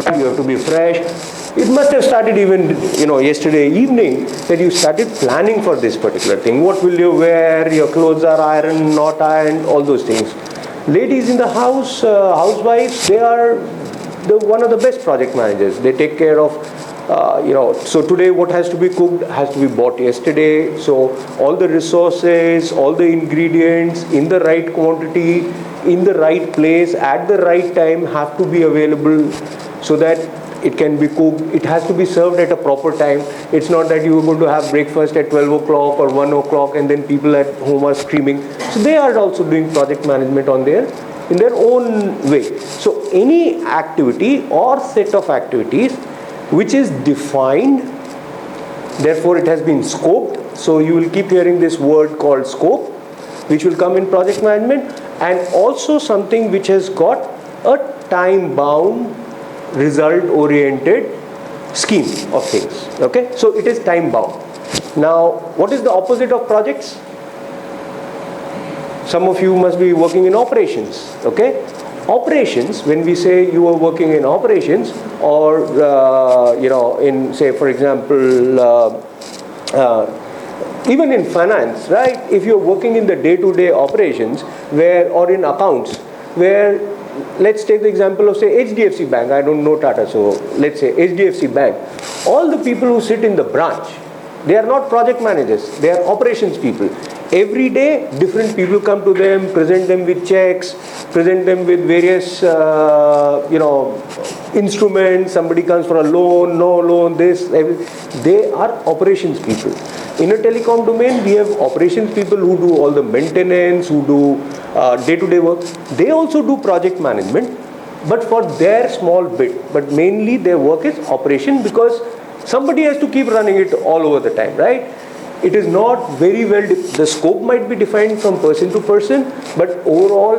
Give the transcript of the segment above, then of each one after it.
You have to be fresh. It must have started even, yesterday evening that you started planning for this particular thing. What will you wear? Your clothes are ironed, not ironed, all those things. Ladies in the house, housewives, they are one of the best project managers. They take care of, so today what has to be cooked has to be bought yesterday. So all the resources, all the ingredients in the right quantity, in the right place, at the right time have to be available so that it can be cooked. It has to be served at a proper time. It's not that you are going to have breakfast at 12 o'clock or 1 o'clock and then people at home are screaming. So they are also doing project management in their own way. So any activity or set of activities which is defined, therefore it has been scoped. So you will keep hearing this word called scope, which will come in project management, and also something which has got a time-bound, result-oriented scheme of things. Okay, so it is time-bound. Now, what is the opposite of projects? Some of you must be working in operations. Okay, operations. When we say you are working in operations, or in, say, for example, even in finance, right? If you're working in the day-to-day operations, or in accounts, where, let's take the example of, say, HDFC Bank. I don't know Tata, so let's say HDFC Bank. All the people who sit in the branch, they are not project managers. They are operations people. Every day, different people come to them, present them with checks, present them with various, instruments. Somebody comes for a loan, no loan, this. They are operations people. In a telecom domain, we have operations people who do all the maintenance, who do day-to-day work. They also do project management, but for their small bit. But mainly their work is operation, because somebody has to keep running it all over the time, right? It is not very well, the scope might be defined from person to person, but overall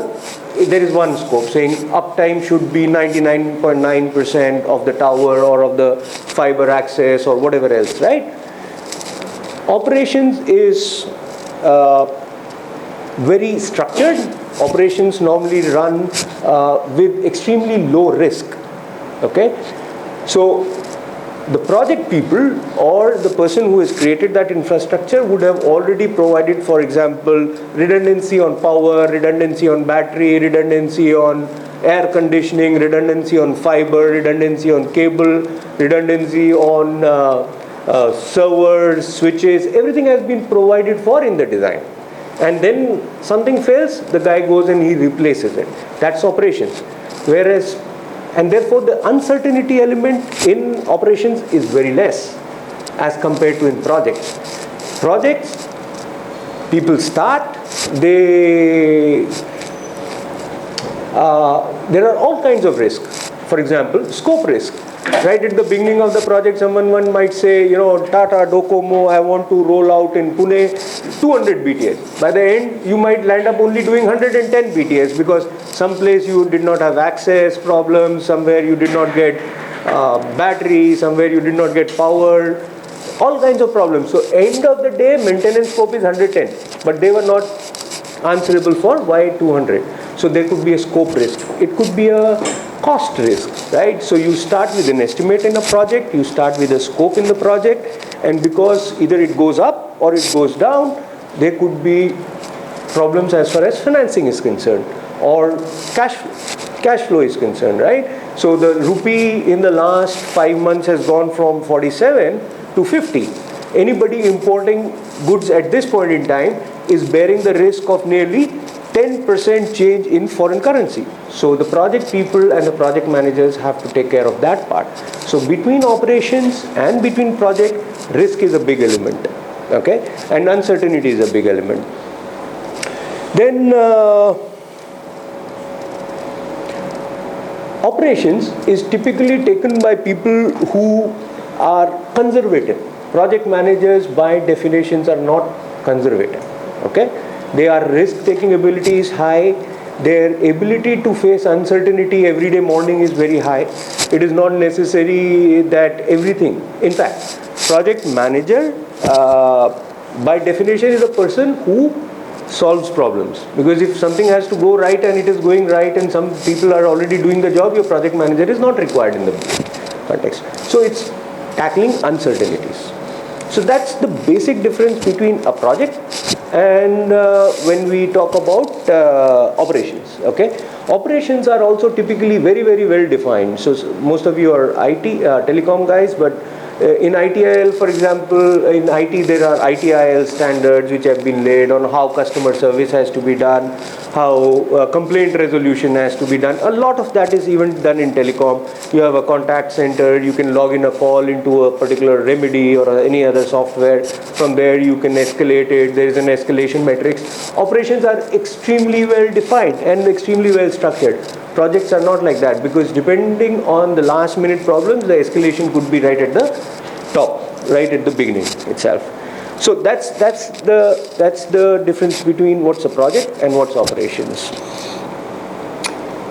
there is one scope saying uptime should be 99.9% of the tower or of the fiber access or whatever else, right? Operations is very structured. Operations normally run with extremely low risk. Okay, so the project people or the person who has created that infrastructure would have already provided, for example, redundancy on power, redundancy on battery, redundancy on air conditioning, redundancy on fiber, redundancy on cable, redundancy on servers, switches. Everything has been provided for in the design. And then something fails, the guy goes and he replaces it. That's operations. Whereas, and therefore the uncertainty element in operations is very less as compared to in projects. Projects, people start, there are all kinds of risks. For example, scope risk. Right at the beginning of the project, someone might say, Tata, Docomo, I want to roll out in Pune 200 BTS. By the end, you might land up only doing 110 BTS because someplace you did not have access problems, somewhere you did not get battery, somewhere you did not get power, all kinds of problems. So end of the day, maintenance scope is 110, but they were not answerable for why 200. So there could be a scope risk. It could be a cost risk, right? So you start with an estimate in a project, you start with a scope in the project, and because either it goes up or it goes down, there could be problems as far as financing is concerned or cash flow is concerned, right? So the rupee in the last 5 months has gone from 47 to 50. Anybody importing goods at this point in time is bearing the risk of nearly 10% change in foreign currency. So the project people and the project managers have to take care of that part. So between operations and between project, risk is a big element, okay? And uncertainty is a big element. Then operations is typically taken by people who are conservative. Project managers by definitions are not conservative, okay? Their risk-taking ability is high. Their ability to face uncertainty every day morning is very high. It is not necessary that everything. In fact, project manager by definition is a person who solves problems. Because if something has to go right and it is going right and some people are already doing the job, your project manager is not required in the context. So it's tackling uncertainties. So that's the basic difference between a project and when we talk about operations. Okay, operations are also typically very, very well defined. So most of you are IT telecom guys, but in ITIL, for example, in IT there are ITIL standards which have been laid on how customer service has to be done, how complaint resolution has to be done. A lot of that is even done in telecom. You have a contact center, you can log in a call into a particular remedy or any other software. From there you can escalate it. There is an escalation matrix. Operations are extremely well defined and extremely well structured. Projects are not like that, because depending on the last minute problems, the escalation could be right at the top, right at the beginning itself. So that's the difference between what's a project and what's operations.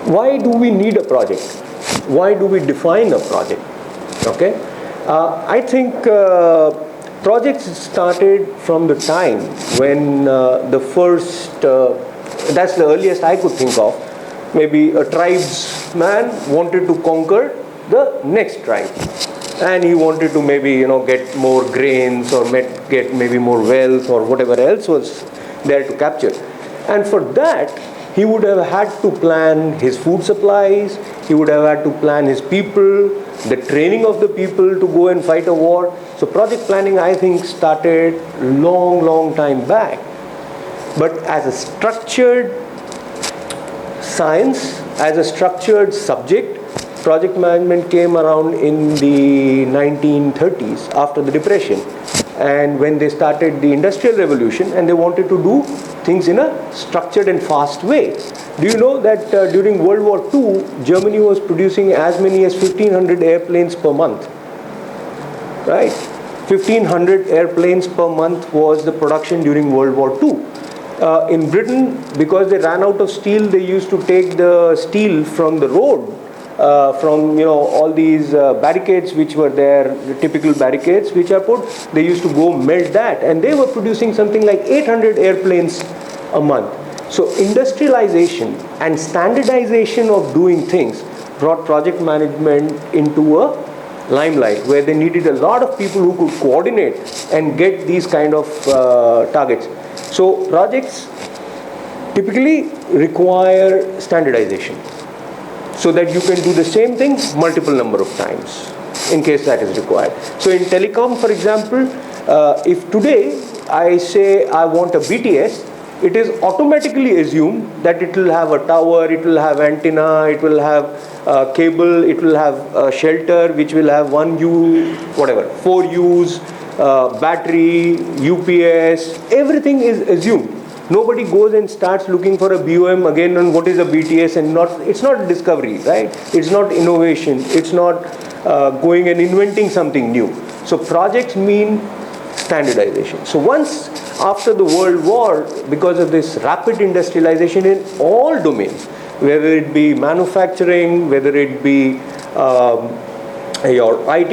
Why do we need a project? Why do we define a project? Okay, I think projects started from the time when the first, that's the earliest I could think of. Maybe a tribesman wanted to conquer the next tribe, and he wanted to maybe get more grains or get maybe more wealth or whatever else was there to capture. And for that, he would have had to plan his food supplies, he would have had to plan his people, the training of the people to go and fight a war. So project planning, I think, started long time back. But as a structured science, as a structured subject, project management came around in the 1930s after the Depression, and when they started the Industrial Revolution and they wanted to do things in a structured and fast way. Do you know that during World War II, Germany was producing as many as 1,500 airplanes per month? Right? 1,500 airplanes per month was the production during World War II. In Britain, because they ran out of steel, they used to take the steel from the road, from all these barricades which were there, the typical barricades which are put. They used to go melt that, and they were producing something like 800 airplanes a month. So industrialization and standardization of doing things brought project management into a limelight, where they needed a lot of people who could coordinate and get these kind of targets. So projects typically require standardization, so that you can do the same thing multiple number of times in case that is required. So in telecom, for example, if today I say I want a BTS, it is automatically assumed that it will have a tower, it will have antenna, it will have a cable, it will have a shelter which will have 1U, whatever, 4Us, battery, UPS, everything is assumed. Nobody goes and starts looking for a BOM again on what is a BTS, and it's not discovery, right? It's not innovation, it's not going and inventing something new. So projects mean standardization. So once after the World War, because of this rapid industrialization in all domains, whether it be manufacturing, whether it be your IT,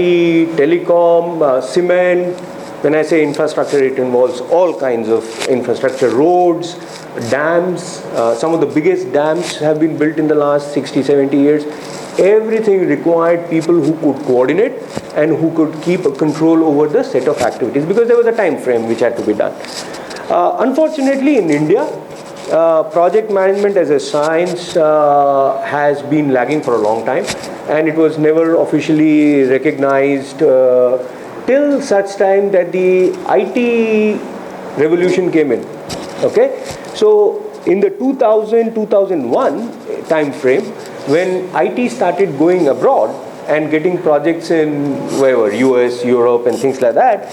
telecom, cement. When I say infrastructure, it involves all kinds of infrastructure, roads, dams. Some of the biggest dams have been built in the last 60, 70 years. Everything required people who could coordinate and who could keep a control over the set of activities, because there was a time frame which had to be done. Unfortunately, in India, project management as a science has been lagging for a long time, and it was never officially recognized till such time that the IT revolution came in. Okay, so in the 2000-2001 time frame, when IT started going abroad and getting projects in wherever, US, Europe and things like that,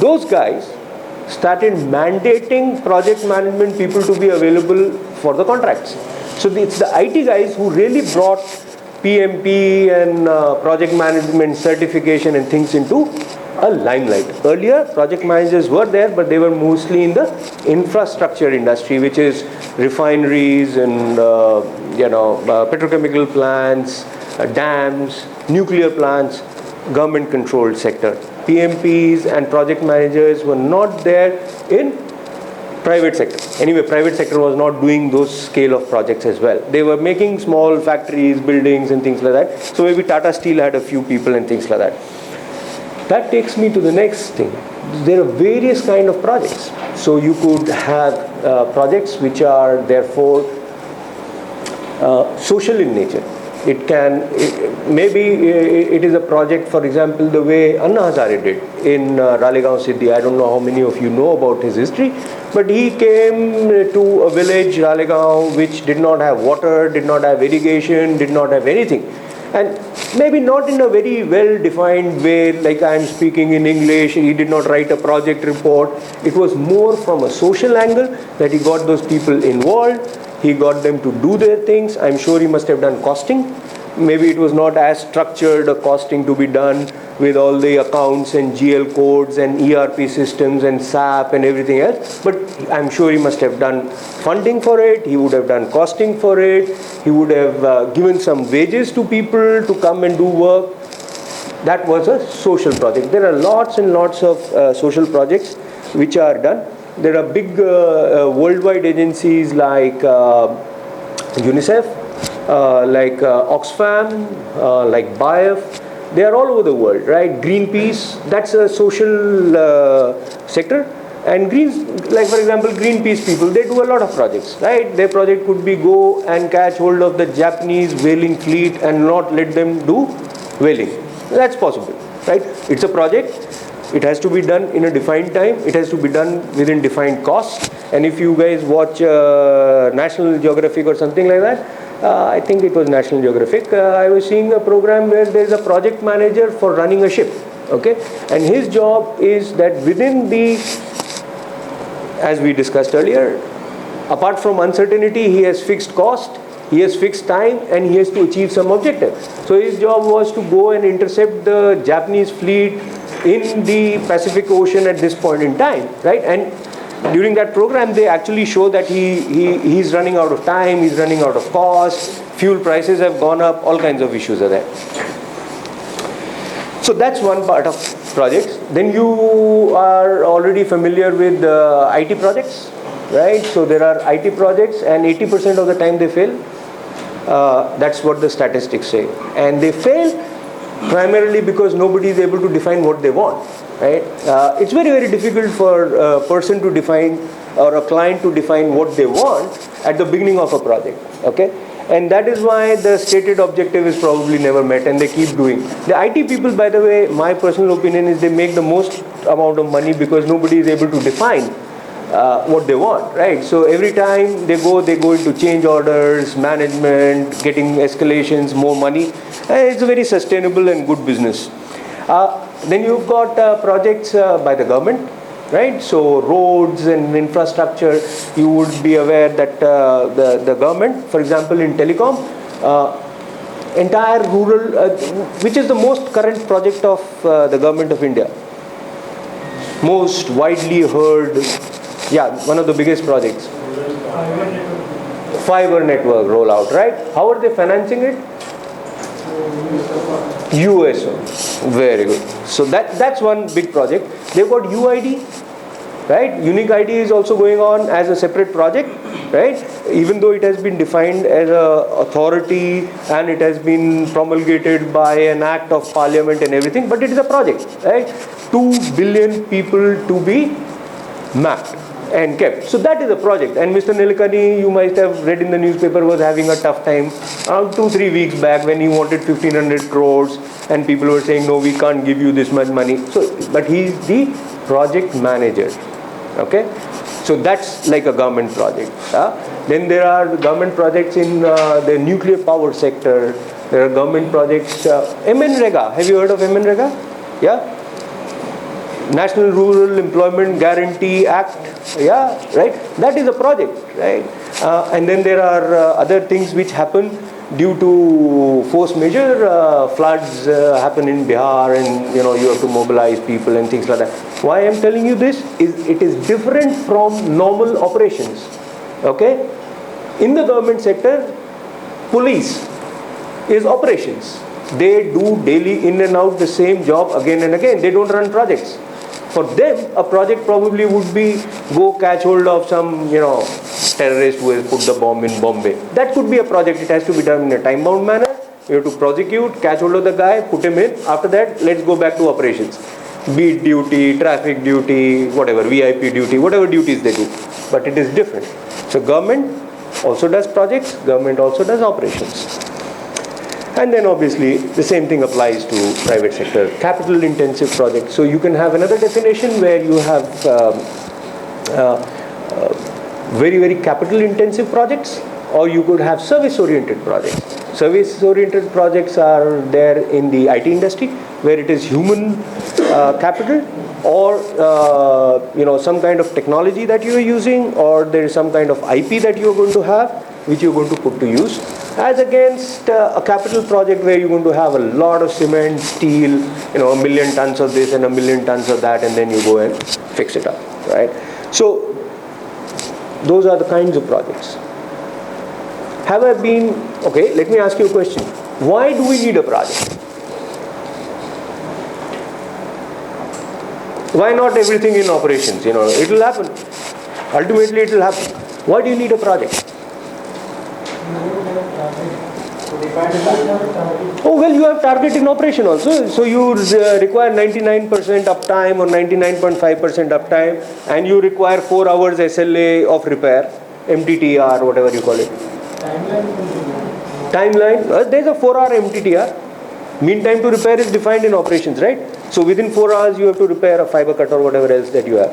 those guys started mandating project management people to be available for the contracts. So it's the IT guys who really brought PMP and project management certification and things into a limelight. Earlier, project managers were there, but they were mostly in the infrastructure industry, which is refineries and petrochemical plants, dams, nuclear plants, government-controlled sector. PMPs and project managers were not there in Private sector. Anyway, private sector was not doing those scale of projects as well. They were making small factories, buildings and things like that. So maybe Tata Steel had a few people and things like that. That takes me to the next thing. There are various kind of projects. So you could have projects which are therefore social in nature. Maybe it is a project, for example, the way Anna Hazare did in Ralegaon Siddhi. I don't know how many of you know about his history, but he came to a village, Ralegaon, which did not have water, did not have irrigation, did not have anything. And maybe not in a very well-defined way, like I am speaking in English. He did not write a project report. It was more from a social angle that he got those people involved. He got them to do their things. I'm sure he must have done costing. Maybe it was not as structured a costing to be done with all the accounts and GL codes and ERP systems and SAP and everything else. But I'm sure he must have done funding for it. He would have done costing for it. He would have given some wages to people to come and do work. That was a social project. There are lots and lots of social projects which are done. There are big worldwide agencies like UNICEF, like Oxfam, like BIF. They are all over the world, right? Greenpeace, that's a social sector. And like for example, Greenpeace people, they do a lot of projects, right? Their project could be go and catch hold of the Japanese whaling fleet and not let them do whaling. That's possible, right? It's a project. It has to be done in a defined time. It has to be done within defined costs. And if you guys watch National Geographic or something like that, I think it was National Geographic, I was seeing a program where there is a project manager for running a ship. Okay, and his job is that within the, as we discussed earlier, apart from uncertainty, he has fixed cost, he has fixed time, and he has to achieve some objective. So his job was to go and intercept the Japanese fleet in the Pacific Ocean at this point in time, right? And during that program, they actually show that he's running out of time, he's running out of cost, fuel prices have gone up, all kinds of issues are there. So that's one part of projects. Then you are already familiar with IT projects, right? So there are IT projects and 80% of the time they fail. That's what the statistics say. And they fail primarily because nobody is able to define what they want, right? It's very, very difficult for a person to define or a client to define what they want at the beginning of a project, okay? And that is why the stated objective is probably never met and they keep doing. The IT people, by the way, my personal opinion is they make the most amount of money because nobody is able to define what they want, right? So every time they go into change orders, management, getting escalations, more money. It's a very sustainable and good business. Then you've got projects by the government, right? So roads and infrastructure, you would be aware that the government, for example, in telecom, entire rural, which is the most current project of the government of India, most widely heard. Yeah, one of the biggest projects. Fiber network rollout, right? How are they financing it? USO. Very good. So that's one big project. They've got UID, right? Unique ID is also going on as a separate project, right? Even though it has been defined as an authority and it has been promulgated by an act of parliament and everything, but it is a project, right? 2 billion people to be mapped and kept. So that is a project. And Mr. Nilekani, you might have read in the newspaper, was having a tough time around 2-3 weeks back when he wanted 1,500 crores and people were saying, no, we can't give you this much money. So, but he's the project manager. Okay? So that's like a government project. Then there are government projects in the nuclear power sector. There are government projects. MNREGA. Have you heard of MNREGA? Yeah? National Rural Employment Guarantee Act, yeah, right? That is a project, right? And then there are other things which happen due to force majeure. Floods happen in Bihar, and you have to mobilize people and things like that. Why I am telling you this is it is different from normal operations. Okay, in the government sector, police is operations. They do daily in and out the same job again and again. They don't run projects. For them, a project probably would be go catch hold of some, terrorist who has put the bomb in Bombay. That could be a project. It has to be done in a time-bound manner. You have to prosecute, catch hold of the guy, put him in. After that, let's go back to operations. Beat duty, traffic duty, whatever, VIP duty, whatever duties they do. But it is different. So government also does projects, government also does operations. And then obviously the same thing applies to private sector, capital intensive projects. So you can have another definition where you have very, very capital intensive projects, or you could have service oriented projects. Service oriented projects are there in the IT industry where it is human capital, or some kind of technology that you are using, or there is some kind of IP that you are going to have which you are going to put to use, as against a capital project where you're going to have a lot of cement, steel, 1 million tons of this and 1 million tons of that, and then you go and fix it up, right? So those are the kinds of projects. Okay, let me ask you a question. Why do we need a project? Why not everything in operations? It will happen. Ultimately, it will happen. Why do you need a project? Oh, well, you have target in operation also. So you require 99% uptime or 99.5% uptime, and you require 4 hours SLA of repair, MTTR, whatever you call it. Timeline, there's a 4-hour MTTR. Mean time to repair is defined in operations, right? So within 4 hours, you have to repair a fiber cut or whatever else that you have.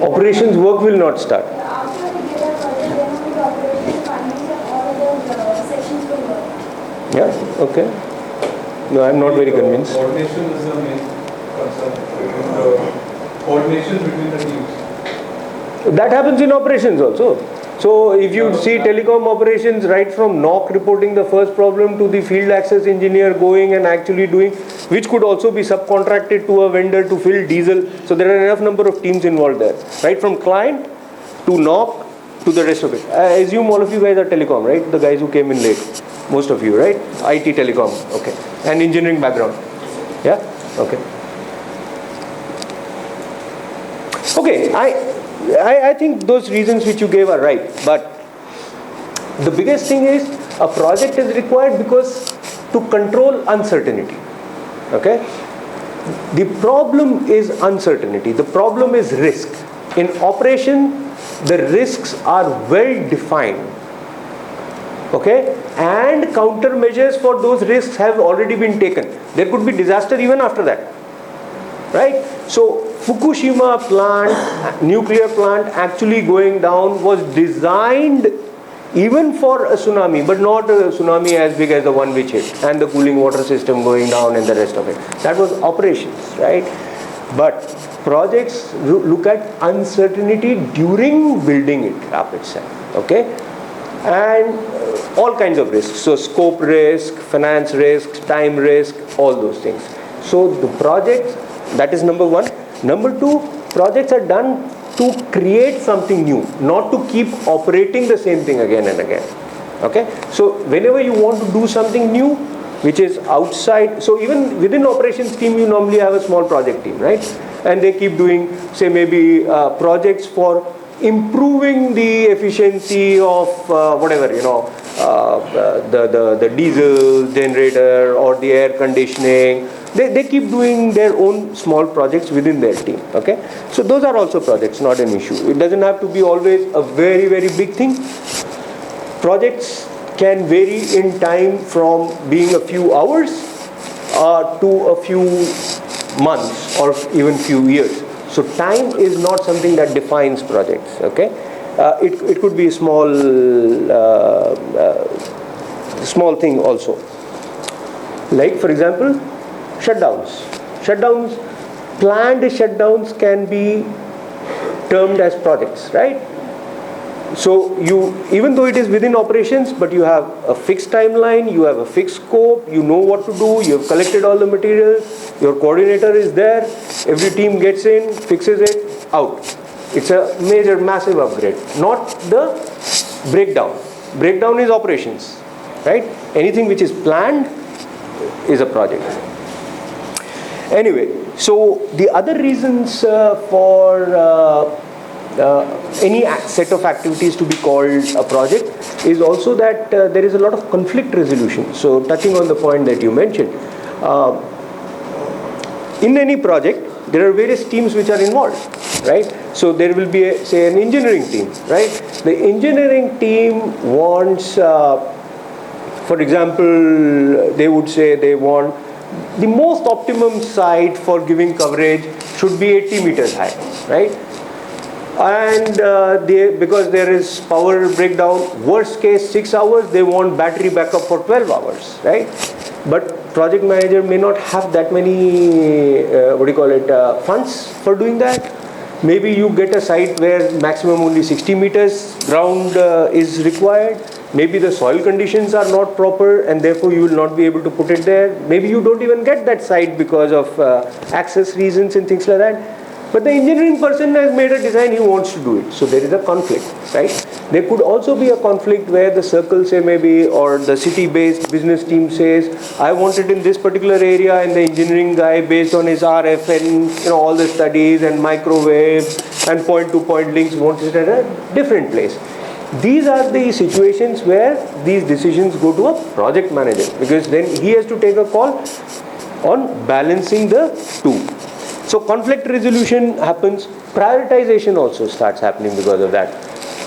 Operations work will not start. After we get a project, then only the operations, finance and all those sections will work. Yeah, okay. No, I'm not very convinced. Coordination is the main concern. Coordination between the teams. That happens in operations also. So if you see telecom operations, right from NOC reporting the first problem to the field access engineer going and actually doing, which could also be subcontracted to a vendor to fill diesel. So there are enough number of teams involved there. Right from client to NOC to the rest of it. I assume all of you guys are telecom, right? The guys who came in late. Most of you, right? IT telecom, okay. And engineering background. Yeah? Okay. Okay, I think those reasons which you gave are right, but the biggest thing is a project is required because to control uncertainty. Okay? The problem is uncertainty. The problem is risk. In operation, the risks are well defined. Okay? And countermeasures for those risks have already been taken. There could be disaster even after that. Right? So Fukushima plant, nuclear plant actually going down was designed even for a tsunami, but not a tsunami as big as the one which hit, and the cooling water system going down and the rest of it. That was operations, right? But projects look at uncertainty during building it up itself, okay? And all kinds of risks. So scope risk, finance risk, time risk, all those things. So the projects, that is number one. Number two, projects are done to create something new, not to keep operating the same thing again and again. Okay? So whenever you want to do something new, which is outside, so even within operations team, you normally have a small project team, right? And they keep doing, say maybe projects for improving the efficiency of whatever, the diesel generator or the air conditioning. They keep doing their own small projects within their team, okay? So those are also projects, not an issue. It doesn't have to be always a very, very big thing. Projects can vary in time from being a few hours to a few months or even few years. So time is not something that defines projects, okay? It could be a small thing also. Like for example, shutdowns. Planned shutdowns can be termed as projects, right? So even though it is within operations, but you have a fixed timeline, you have a fixed scope, you know what to do, you have collected all the materials, your coordinator is there, every team gets in, fixes it, out. It's a major, massive upgrade, not the breakdown. Breakdown is operations. right? Anything which is planned is a project. Anyway, so the other reasons for any set of activities to be called a project is also that there is a lot of conflict resolution. So touching on the point that you mentioned, in any project there are various teams which are involved, right? So there will be say an engineering team, right? The engineering team wants, for example, they would say they want the most optimum site for giving coverage should be 80 meters high, right? And because there is power breakdown, worst case 6 hours, they want battery backup for 12 hours, right? But project manager may not have that many, funds for doing that. Maybe you get a site where maximum only 60 meters ground is required. Maybe the soil conditions are not proper and therefore you will not be able to put it there. Maybe you don't even get that site because of access reasons and things like that. But the engineering person has made a design, he wants to do it. So there is a conflict, right? There could also be a conflict where the circle say maybe, or the city-based business team says, I want it in this particular area, and the engineering guy based on his RF and all the studies and microwave and point-to-point links wants it at a different place. These are the situations where these decisions go to a project manager, because then he has to take a call on balancing the two. So conflict resolution happens, prioritization also starts happening because of that.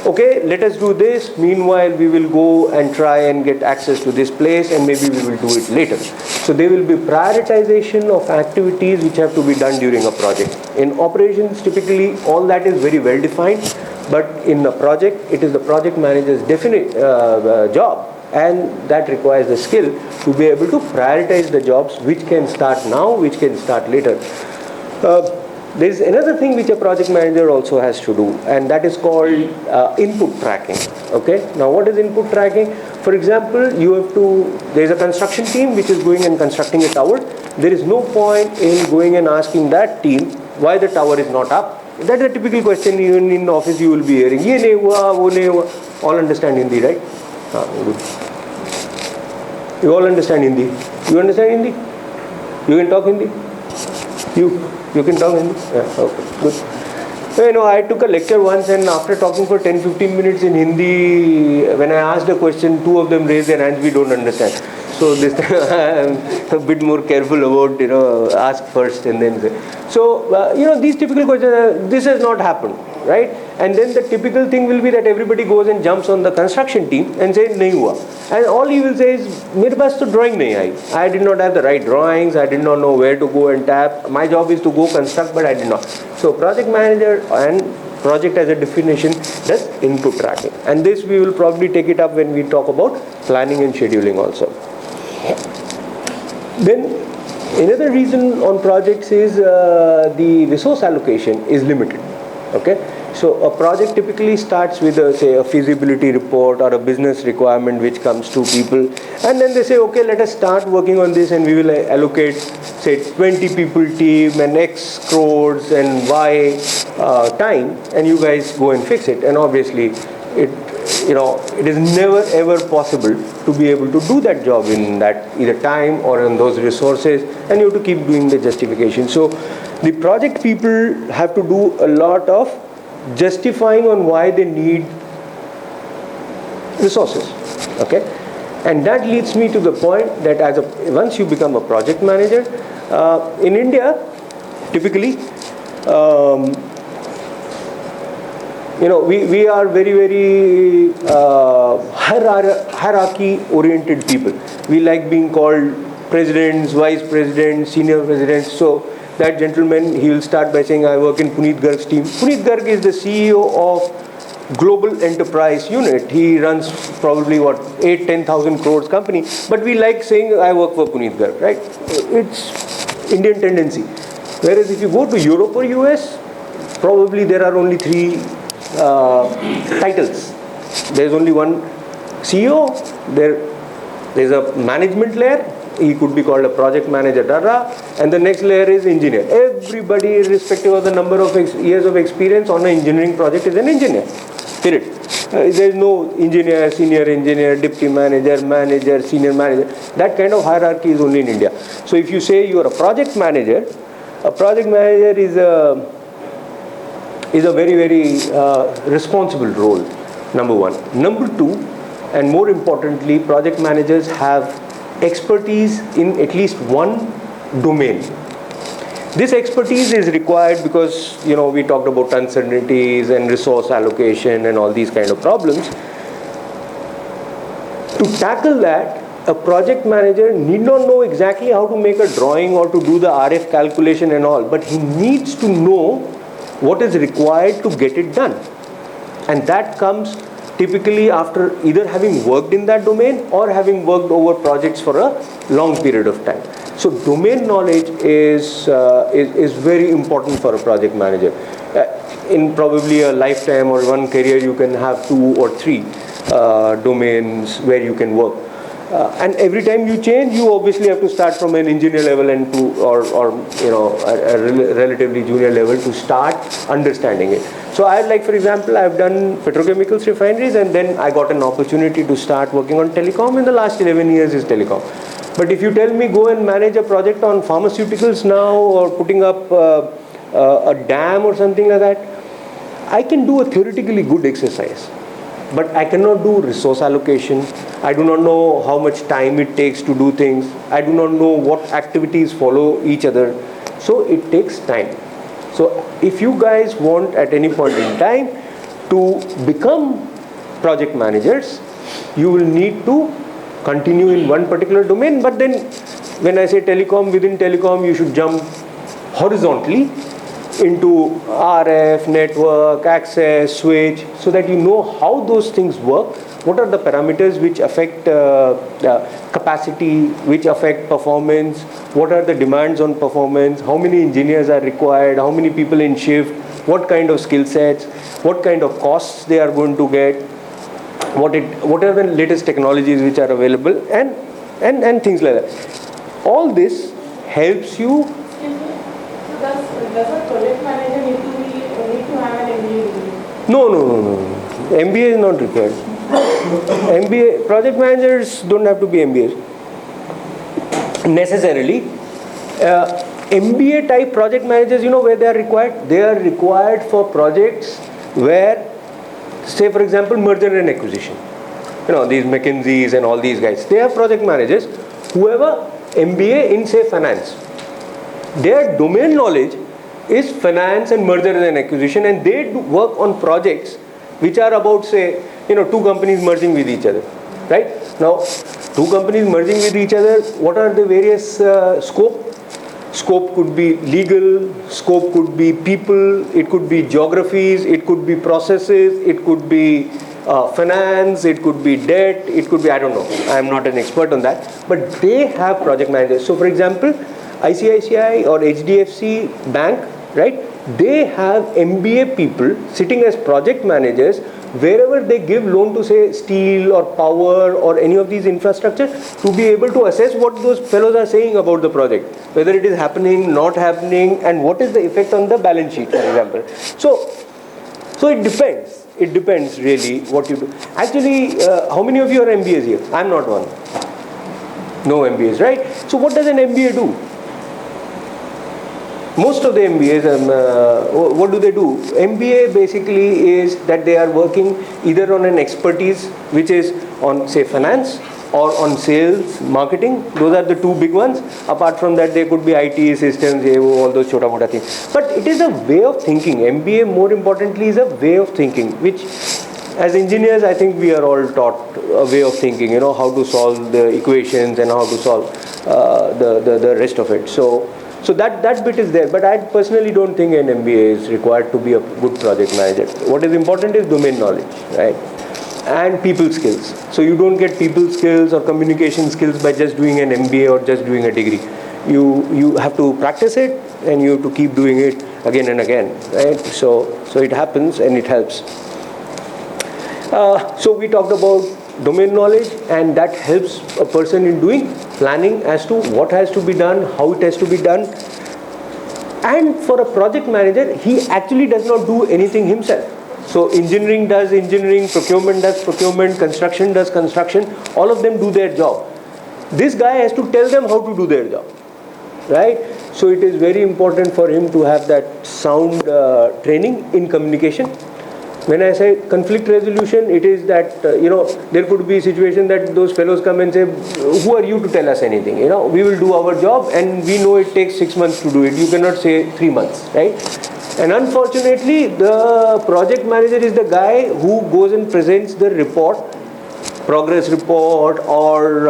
Okay, let us do this, meanwhile we will go and try and get access to this place and maybe we will do it later. So there will be prioritization of activities which have to be done during a project. In operations, typically all that is very well defined, but in a project, it is the project manager's definite job, and that requires the skill to be able to prioritize the jobs which can start now, which can start later. There is another thing which a project manager also has to do, and that is called input tracking. Okay. Now, what is input tracking? For example, there is a construction team which is going and constructing a tower. There is no point in going and asking that team why the tower is not up. That is a typical question even in the office you will be hearing. Ye nahi hua, wo nahi hua. All understand Hindi, right? Good. You all understand Hindi. You understand Hindi? You can talk Hindi? You can talk Hindi? Yeah, okay, good. I took a lecture once, and after talking for 10-15 minutes in Hindi, when I asked a question, 2 of them raised their hands, we don't understand. So this time I'm a bit more careful about, ask first and then say. So, these typical questions, this has not happened, right? And then the typical thing will be that everybody goes and jumps on the construction team and says, nahi hua. And all he will say is, mere paas to drawing nahi aayi. I did not have the right drawings, I did not know where to go and tap. My job is to go construct, but I did not. So project manager and project as a definition does input tracking. And this we will probably take it up when we talk about planning and scheduling also. Then another reason on projects is the resource allocation is limited. Okay, so a project typically starts with a feasibility report or a business requirement which comes to people, and then they say, okay, let us start working on this, and we will allocate say 20 people team and X crores and Y time, and you guys go and fix it. And obviously it is never ever possible to be able to do that job in that either time or in those resources, and you have to keep doing the justification. So the project people have to do a lot of justifying on why they need resources. Okay, and that leads me to the point that once you become a project manager in India, typically we are very, very hierarchy oriented people. We like being called presidents, vice presidents, senior presidents. So that gentleman, he will start by saying, I work in Puneet Garg's team. Puneet Garg is the CEO of Global Enterprise Unit. He runs probably 8-10,000 crores company. But we like saying, I work for Puneet Garg, right? It's Indian tendency. Whereas if you go to Europe or US, probably there are only 3 titles. There's only one CEO, there's a management layer, he could be called a project manager, and the next layer is engineer. Everybody, irrespective of the number of years of experience on an engineering project, is an engineer, period. There is no engineer, senior engineer, deputy manager, manager, senior manager. That kind of hierarchy is only in India. So if you say you are a project manager is a very, very responsible role, number one. Number two, and more importantly, project managers have expertise in at least one domain. This expertise is required because, we talked about uncertainties and resource allocation and all these kind of problems. To tackle that, a project manager need not know exactly how to make a drawing or to do the RF calculation and all, but he needs to know what is required to get it done. And that comes typically after either having worked in that domain or having worked over projects for a long period of time. So domain knowledge is very important for a project manager. In probably a lifetime or one career, you can have 2 or 3 domains where you can work. And every time you change, you obviously have to start from an engineer level and a relatively junior level to start understanding it. So for example, I've done petrochemicals refineries, and then I got an opportunity to start working on telecom. In the last 11 years is telecom. But if you tell me go and manage a project on pharmaceuticals now, or putting up a dam or something like that, I can do a theoretically good exercise. But I cannot do resource allocation. I do not know how much time it takes to do things. I do not know what activities follow each other. So it takes time. So if you guys want at any point in time to become project managers, you will need to continue in one particular domain. But then when I say telecom, within telecom you should jump horizontally into RF, network, access, switch, so that you know how those things work, what are the parameters which affect capacity, which affect performance, what are the demands on performance, how many engineers are required, how many people in shift, what kind of skill sets, what kind of costs they are going to get, what are the latest technologies which are available, and things like that. All this helps you. Does a project manager need to have an MBA degree? No. MBA is not required. MBA, project managers don't have to be MBAs necessarily. MBA type project managers, where they are required? They are required for projects where, say for example, merger and acquisition. These McKinseys and all these guys, they are project managers who have a MBA in, say, finance. Their domain knowledge is finance and merger and acquisition, and they work on projects which are about, say, 2 companies merging with each other, right? Now, 2 companies merging with each other, what are the various scope? Scope could be legal, scope could be people, it could be geographies, it could be processes, it could be finance, it could be debt, it could be, I don't know, I am not an expert on that, but they have project managers. So for example, ICICI or HDFC Bank, right? They have MBA people sitting as project managers wherever they give loan to, say, steel or power or any of these infrastructure, to be able to assess what those fellows are saying about the project, whether it is happening, not happening, and what is the effect on the balance sheet, for example. So it depends. It depends really what you do. Actually, how many of you are MBAs here? I'm not one. No MBAs, right? So what does an MBA do? Most of the MBAs, what do they do? MBA basically is that they are working either on an expertise which is on, say, finance, or on sales, marketing. Those are the 2 big ones. Apart from that, there could be IT systems, all those chota mota things. But it is a way of thinking. MBA, more importantly, is a way of thinking, which as engineers, I think we are all taught a way of thinking, how to solve the equations and how to solve the rest of it. So that bit is there, but I personally don't think an MBA is required to be a good project manager. What is important is domain knowledge, right? And people skills. So you don't get people skills or communication skills by just doing an MBA or just doing a degree. You have to practice it, and you have to keep doing it again and again, right? So it happens and it helps. So we talked about domain knowledge, and that helps a person in doing planning as to what has to be done, how it has to be done. And for a project manager, he actually does not do anything himself. So engineering does engineering, procurement does procurement, construction does construction. All of them do their job. This guy has to tell them how to do their job, right? So it is very important for him to have that sound training in communication. When I say conflict resolution, it is that, there could be a situation that those fellows come and say, who are you to tell us anything? We will do our job and we know it takes 6 months to do it. You cannot say 3 months, right? And unfortunately, the project manager is the guy who goes and presents the report, progress report, or,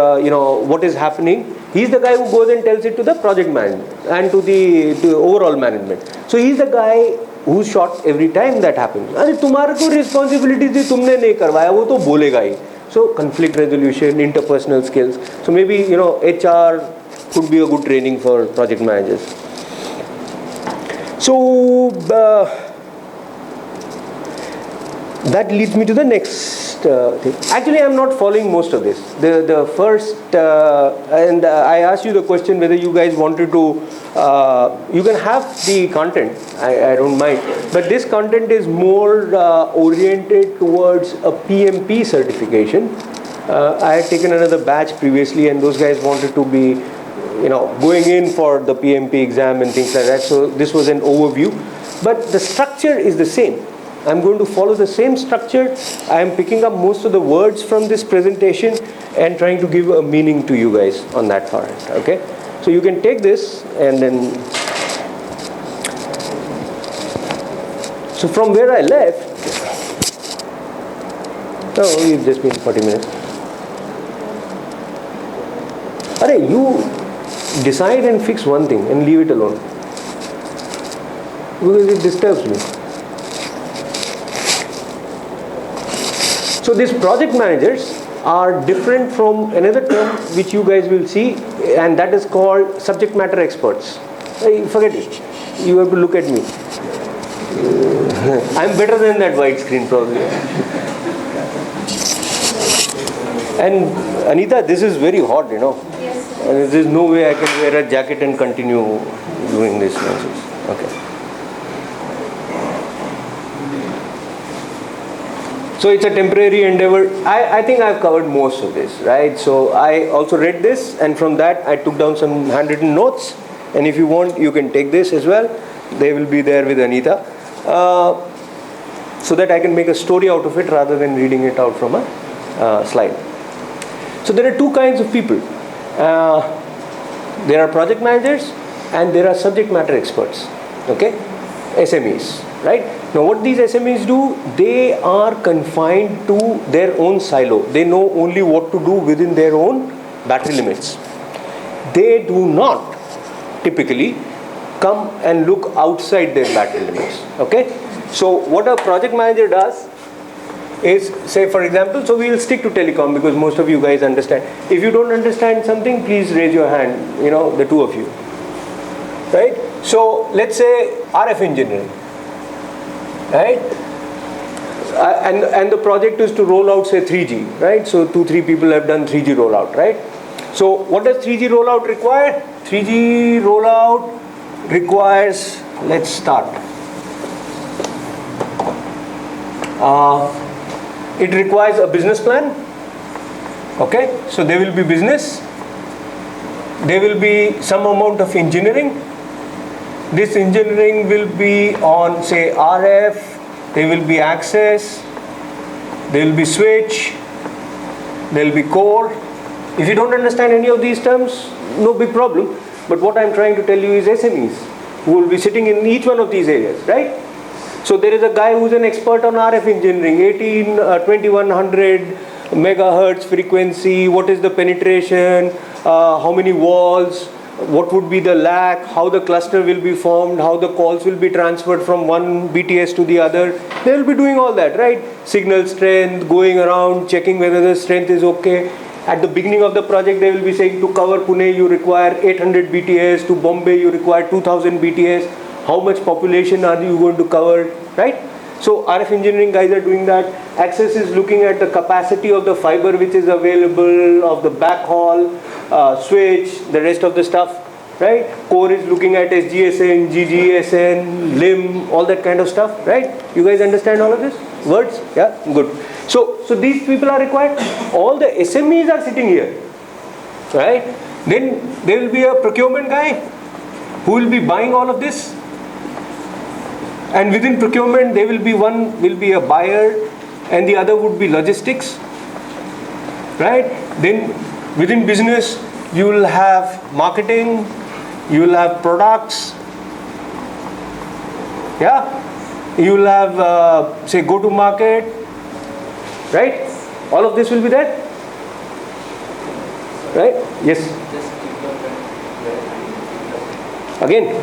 what is happening. He's the guy who goes and tells it to the project manager and to the overall management. So he's the guy who's shot every time that happens. अरे तुम्हारे को responsibility थी तुमने नहीं करवाया वो तो बोलेगा ही. So conflict resolution, interpersonal skills. So maybe HR could be a good training for project managers. So that leads me to the next thing. Actually, I'm not following most of this. The first, and I asked you the question whether you guys wanted to, you can have the content, I don't mind, but this content is more oriented towards a PMP certification. I had taken another batch previously and those guys wanted to be, going in for the PMP exam and things like that. So this was an overview, but the structure is the same. I'm going to follow the same structure. I am picking up most of the words from this presentation and trying to give a meaning to you guys on that part. Okay? So you can take this and then. So from where I left, we've just been 40 minutes. Arey, you decide and fix one thing and leave it alone. Because it disturbs me. So these project managers are different from another term which you guys will see, and that is called subject matter experts. Forget it. You have to look at me. I'm better than that white screen probably. And Anita, this is very hot, Yes. And there's no way I can wear a jacket and continue doing this nonsense. Okay. So it's a temporary endeavor. I think I've covered most of this, right? So I also read this, and from that I took down some handwritten notes. And if you want, you can take this as well. They will be there with Anita, so that I can make a story out of it rather than reading it out from a slide. So there are two kinds of people. There are project managers and there are subject matter experts. Okay, SMEs. Right? Now what these SMEs do, they are confined to their own silo. They know only what to do within their own battery limits. They do not typically come and look outside their battery limits. Okay? So what a project manager does is, say for example, so we will stick to telecom because most of you guys understand. If you don't understand something, please raise your hand, the two of you. Right? So let's say RF engineering. Right? And the project is to roll out, say, 3G, right? So 2-3 people have done 3G rollout, right? So what does 3G rollout require? 3G rollout requires, let's start. It requires a business plan. Okay? So there will be business. There will be some amount of engineering. This engineering will be on, say, RF, there will be access, there will be switch, there will be core. If you don't understand any of these terms, no big problem. But what I'm trying to tell you is SMEs who will be sitting in each one of these areas, right? So there is a guy who's an expert on RF engineering, 2100 megahertz frequency, what is the penetration, how many walls, what would be the lac, how the cluster will be formed, how the calls will be transferred from one BTS to the other. They will be doing all that, right? Signal strength, going around, checking whether the strength is okay. At the beginning of the project, they will be saying to cover Pune, you require 800 BTS, to Bombay, you require 2000 BTS. How much population are you going to cover, right? So RF engineering guys are doing that. Access is looking at the capacity of the fiber which is available, of the backhaul, switch, the rest of the stuff. right? Core is looking at SGSN, GGSN, LIM, all that kind of stuff, right? You guys understand all of this? Words? Yeah, good. So these people are required. All the SMEs are sitting here, right? Then there will be a procurement guy who will be buying all of this. And within procurement, there will be one will be a buyer and the other would be logistics, right? Then within business, you will have marketing, you will have products, yeah? You will have, say, go to market, right? All of this will be there, right? Yes? Again?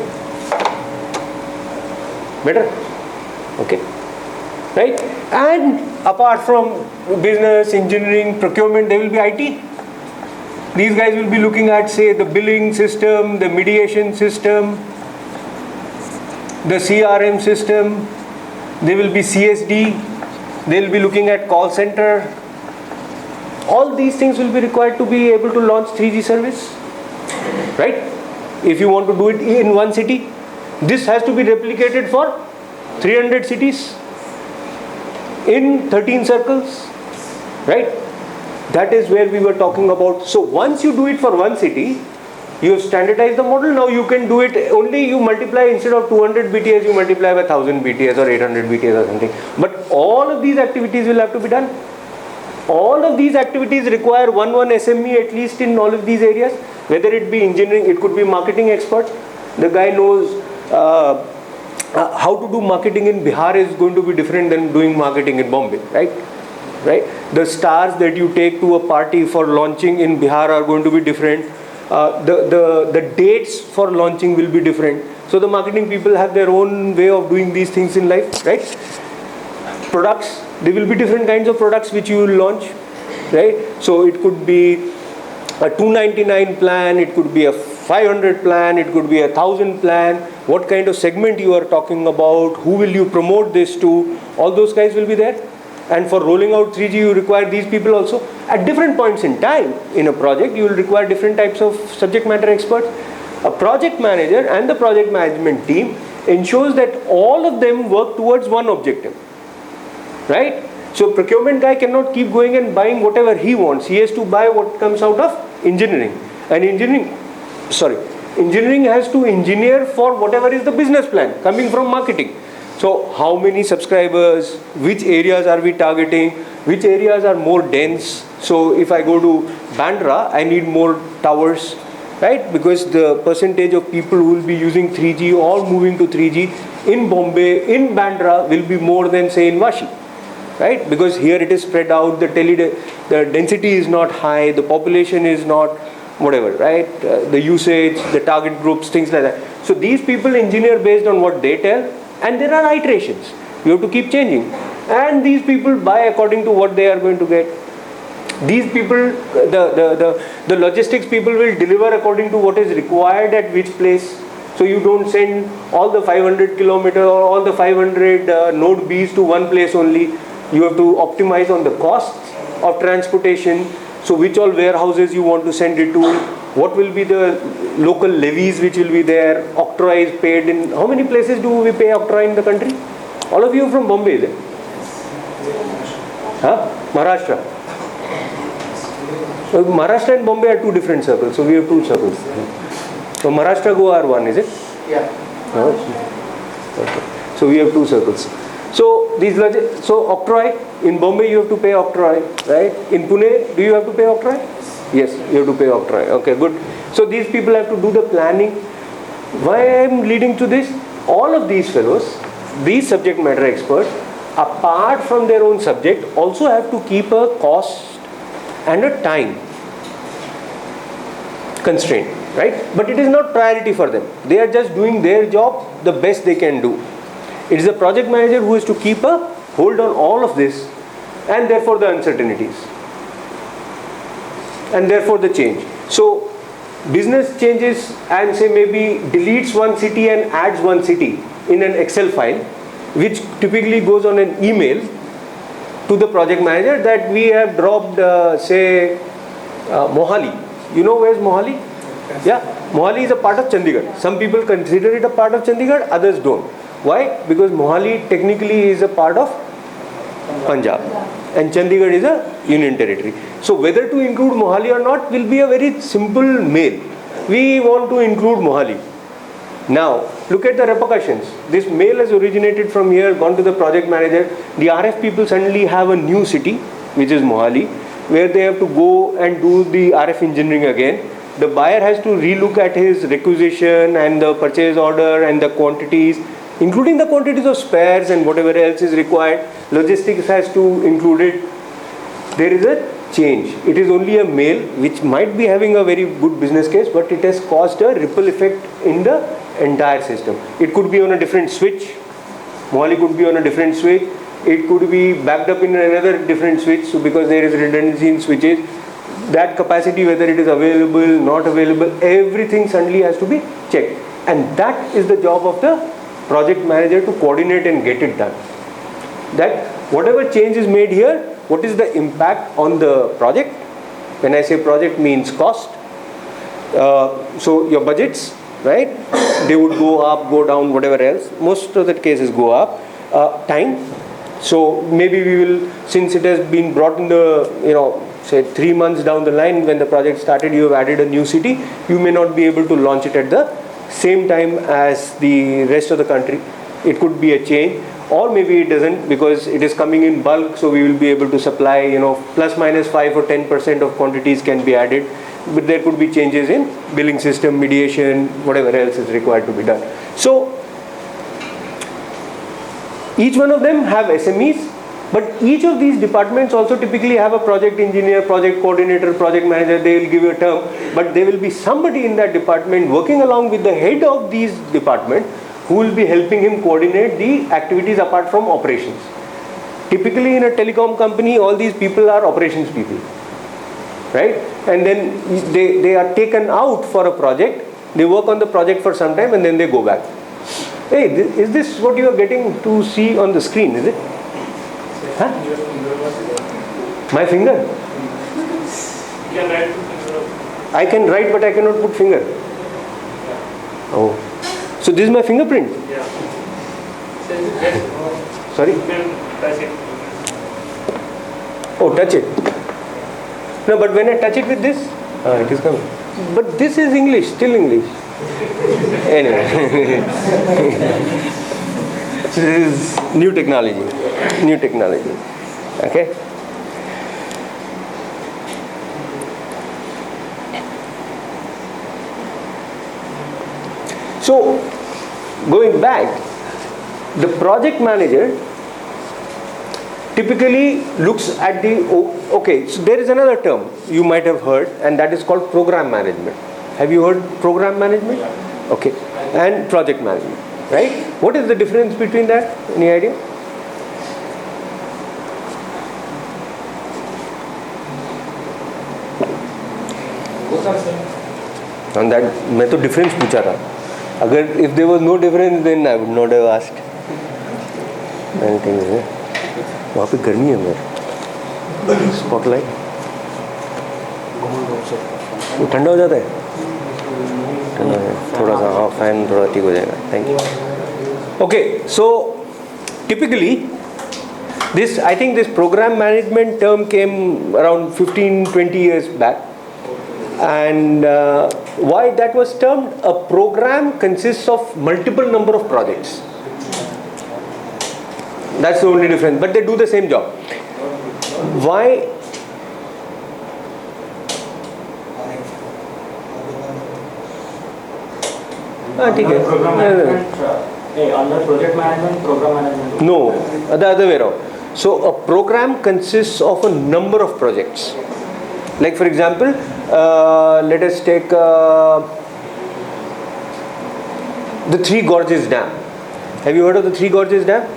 Better? Okay. Right? And apart from business, engineering, procurement, there will be IT. These guys will be looking at, say, the billing system, the mediation system, the CRM system. There will be CSD. They will be looking at call center. All these things will be required to be able to launch 3G service. Right? If you want to do it in one city, this has to be replicated for 300 cities in 13 circles, right? That is where we were talking about. So once you do it for one city, you have standardized the model. Now you can do it only you multiply instead of 200 BTS, you multiply by 1000 BTS or 800 BTS or something. But all of these activities will have to be done. All of these activities require one SME at least in all of these areas. Whether it be engineering, it could be marketing expert. The guy knows how to do marketing in Bihar is going to be different than doing marketing in Bombay, right? Right? The stars that you take to a party for launching in Bihar are going to be different. The dates for launching will be different. So the marketing people have their own way of doing these things in life, right? Products, there will be different kinds of products which you will launch, right? So it could be a 299 plan, it could be a 500 plan, it could be a 1000 plan. What kind of segment you are talking about, who will you promote this to, all those guys will be there. And for rolling out 3G, you require these people also. At different points in time in a project, you will require different types of subject matter experts. A project manager and the project management team ensures that all of them work towards one objective, right? So procurement guy cannot keep going and buying whatever he wants. He has to buy what comes out of engineering. And engineering has to engineer for whatever is the business plan coming from marketing. So how many subscribers, which areas are we targeting, which areas are more dense. So if I go to Bandra, I need more towers, right? Because the percentage of people who will be using 3G or moving to 3G in Bombay, in Bandra will be more than say in Vashi, right? Because here it is spread out, the density is not high, the population is not whatever, right? The usage, the target groups, things like that. So these people engineer based on what they tell, and there are iterations. You have to keep changing. And these people buy according to what they are going to get. These people, the logistics people will deliver according to what is required at which place. So you don't send all the 500 kilometer or all the 500 node Bs to one place only. You have to optimize on the costs of transportation. So which all warehouses you want to send it to, what will be the local levies which will be there, octroi is paid in, how many places do we pay octroi in the country? All of you from Bombay, is it? Huh? Maharashtra. So Maharashtra and Bombay are two different circles, so we have two circles. So Maharashtra Goa are one, is it? Yeah. No? Okay. So we have two circles. So octroi, in Bombay you have to pay octroi, right? In Pune, do you have to pay octroi? Yes, you have to pay octroi. Okay, good. So these people have to do the planning. Why I am leading to this? All of these fellows, these subject matter experts, apart from their own subject, also have to keep a cost and a time constraint, right? But it is not priority for them. They are just doing their job the best they can do. It is the project manager who has to keep a hold on all of this, and therefore the uncertainties, and therefore the change. So business changes and say maybe deletes one city and adds one city in an Excel file, which typically goes on an email to the project manager that we have dropped say Mohali. You know where's Mohali? Yeah, Mohali is a part of Chandigarh. Some people consider it a part of Chandigarh, others don't. Why? Because Mohali technically is a part of Punjab and Chandigarh is a union territory. So whether to include Mohali or not will be a very simple mail. We want to include Mohali. Now look at the repercussions. This mail has originated from here, gone to the project manager. The RF people suddenly have a new city, which is Mohali, where they have to go and do the RF engineering again. The buyer has to relook at his requisition and the purchase order and the quantities, including the quantities of spares and whatever else is required. Logistics has to include it. There is a change. It is only a mail which might be having a very good business case, but it has caused a ripple effect in the entire system. It could be on a different switch. Mohali could be on a different switch. It could be backed up in another different switch. So because there is redundancy in switches, that capacity, whether it is available, not available, everything suddenly has to be checked. And that is the job of the project manager, to coordinate and get it done. That whatever change is made here, what is the impact on the project? When I say project, means cost. So your budgets, right? They would go up, go down, whatever else. Most of the cases go up. Time. So maybe we will, since it has been brought in the, say 3 months down the line when the project started, you have added a new city, you may not be able to launch it at the same time as the rest of the country. It could be a change, or maybe it doesn't, because it is coming in bulk, so we will be able to supply, plus minus 5 or 10% of quantities can be added, but there could be changes in billing system, mediation, whatever else is required to be done. So each one of them have SMEs, but each of these departments also typically have a project engineer, project coordinator, project manager. They will give you a term, but there will be somebody in that department working along with the head of these departments who will be helping him coordinate the activities apart from operations. Typically in a telecom company, all these people are operations people, right? And then they are taken out for a project, they work on the project for some time and then they go back. Hey, is this what you are getting to see on the screen, is it? Huh? My finger? I can write, but I cannot put finger. Oh. So this is my fingerprint? Yeah. Sorry? You can touch it. Oh, touch it. No, but when I touch it with this, it is coming. But this is English, still English. Anyway. This is new technology. New technology. Okay? So, going back, the project manager typically looks at the, okay, so there is another term you might have heard, and that is called program management. Have you heard program management? Okay. And project management, right? What is the difference between that? Any idea? On that, मैं तो difference पूछा था. अगर if there was no difference, then I would not have asked. Anything is there. वहाँ पे गर्मी है मेरे. Spotlight. वो ठंडा हो जाता है. थोड़ा सा हाँ फैन थोड़ा ठीक हो जाएगा. Thank you. Okay, so typically this, I think this program management term came around 15-20 years back. And why that was termed, a program consists of multiple number of projects. That's the only difference, but they do the same job. Why? Under project management, program management? No, the other way around. So a program consists of a number of projects. Like for example, let us take the Three Gorges Dam. Have you heard of the Three Gorges Dam?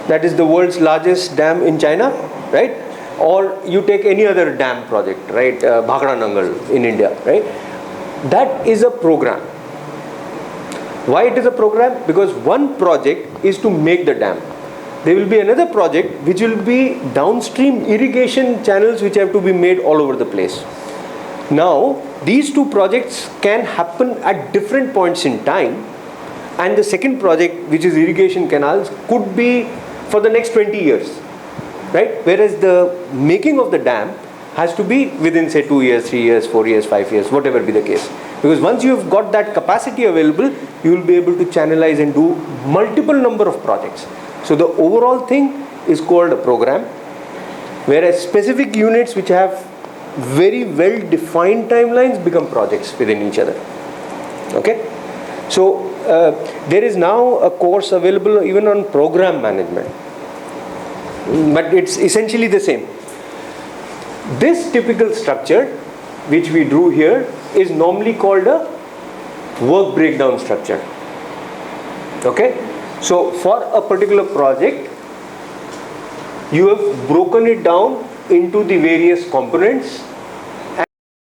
That is the world's largest dam in China, right? Or you take any other dam project, right? Bhakra Nangal in India, right? That is a program. Why it is a program? Because one project is to make the dam. There will be another project which will be downstream irrigation channels which have to be made all over the place. Now, these two projects can happen at different points in time, and the second project, which is irrigation canals, could be for the next 20 years, right? Whereas the making of the dam has to be within, say, 2 years, 3 years, 4 years, 5 years, whatever be the case. Because once you have got that capacity available, you will be able to channelize and do multiple number of projects. So the overall thing is called a program, whereas specific units which have very well defined timelines become projects within each other. Okay? So there is now a course available even on program management, but it's essentially the same. This typical structure which we drew here is normally called a work breakdown structure. Okay? So for a particular project, you have broken it down into the various components